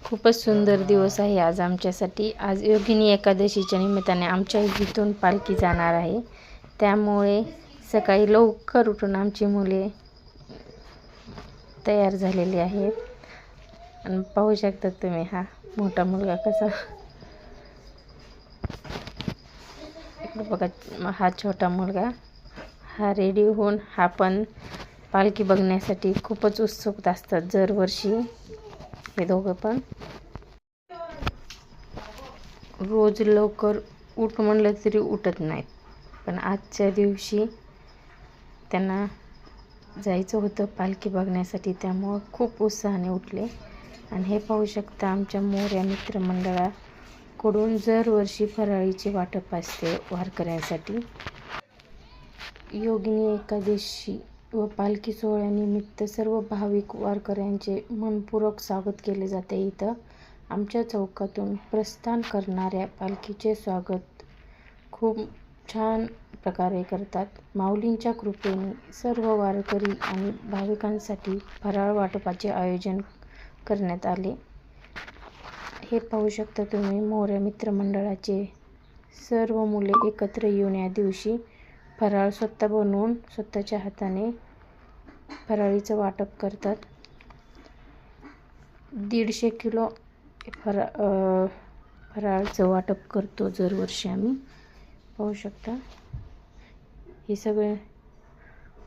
खूपच सुंदर दिवस आहे आज आमच्यासाठी। आज योगिनी एकादशीच्या निमित्ताने आमच्या इथून पालखी जाणार आहे। त्यामुळे सकाळी लवकर उठून आमची मुले तयार झालेली आहेत आणि पाहू शकता तुम्ही हा मोठा मुलगा कसा, बघा हा छोटा मुलगा हा रेडी होऊन हा पण पालखी बघण्यासाठी खूपच उत्सुक असतात दरवर्षी। हे दोघं पण रोज लवकर उठ म्हणलं तरी उठत नाहीत, पण आजच्या दिवशी त्यांना जायचं होतं पालखी बघण्यासाठी, त्यामुळं खूप उत्साहाने उठले। आणि हे पाहू शकता आमच्या मोऱ्या मित्रमंडळाकडून दरवर्षी फराळीचे वाटप असते वारकऱ्यांसाठी। योगिनी एकादशी व पालखी सोहळ्यानिमित्त सर्व भाविक वारकऱ्यांचे मनपूर्वक स्वागत केले जाते। इथं आमच्या चौकातून प्रस्थान करणाऱ्या पालखीचे स्वागत खूप छान प्रकारे करतात। माऊलींच्या कृपेने सर्व वारकरी आणि भाविकांसाठी फराळ वाटपाचे आयोजन करण्यात आले। हे पाहू शकता तुम्ही मोऱ्या मित्रमंडळाचे सर्व मुले एकत्र येऊन या दिवशी फराळ स्वतः बनवून स्वतःच्या हाताने फराळीचं वाटप करतात। 150 किलो फराळाचं वाटप करतो दरवर्षी आम्ही। पाहू शकता हे सगळे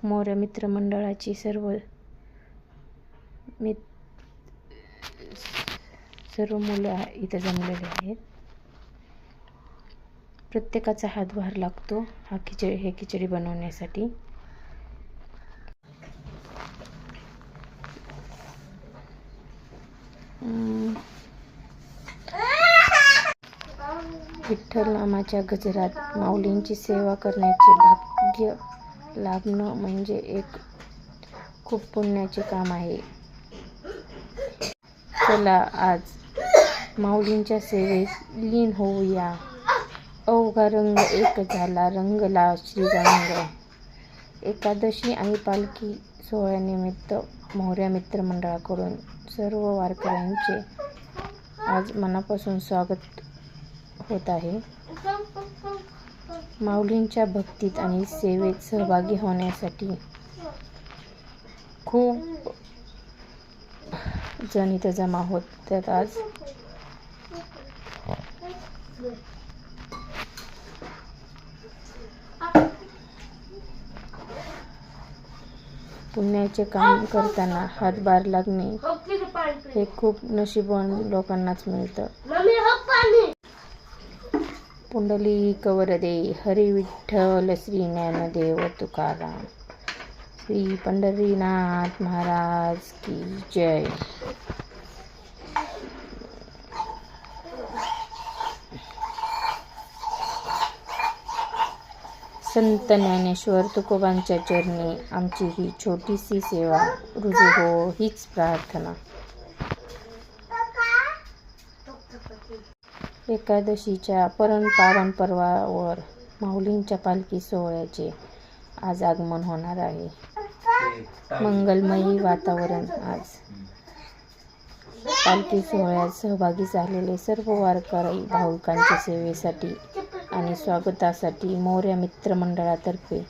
मोऱ्या मित्रमंडळाची सर्व मुलं इथं जमलेले आहेत। प्रत्येकाचा हातभार लागतो हे खिचडी बनवण्यासाठी। विठ्ठल नामाच्या गजरात माऊलींची सेवा करण्याचे भाग्य लाभणं म्हणजे एक खूप पुण्याचे काम आहे। चला आज माऊलींच्या सेवेत लीन होऊया। अवघा रंग एक झाला रंगला श्रीरंग। एकादशी आणि पालखी सोहळ्यानिमित्त मोऱ्या मित्रमंडळाकडून सर्व वारकऱ्यांचे आज मनापासून स्वागत होत आहे। माऊलींच्या भक्तीत आणि सेवेत सहभागी होण्यासाठी खूप जण इथं जमा होतात आज। पुण्याचे काम करताना हातभार लागणे हे खूप नशीबवान लोकांनाच मिळतं। पुंडलिक वरदे हरी विठ्ठल श्री ज्ञानदेव तुकाराम, श्री पंढरीनाथ महाराज की जय। संत ज्ञानेश्वर तुकोबांच्या चरणी आमची ही छोटीशी सेवा रुजू हो हीच प्रार्थना। एकादशीच्या पावन पर्वावर माऊलींच्या पालखी सोहळ्याचे आज आगमन होणार आहे। मंगलमयी वातावरण। आज पालखी सोहळ्यात सहभागी झालेले सर्व वारकरी भाविकांच्या सेवेसाठी आणि स्वागतासाठी मोऱ्या मित्रमंडळातर्फे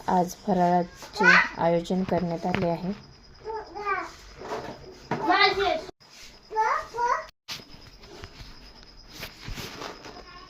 आज फराळाचे आयोजन करण्यात आले आहे।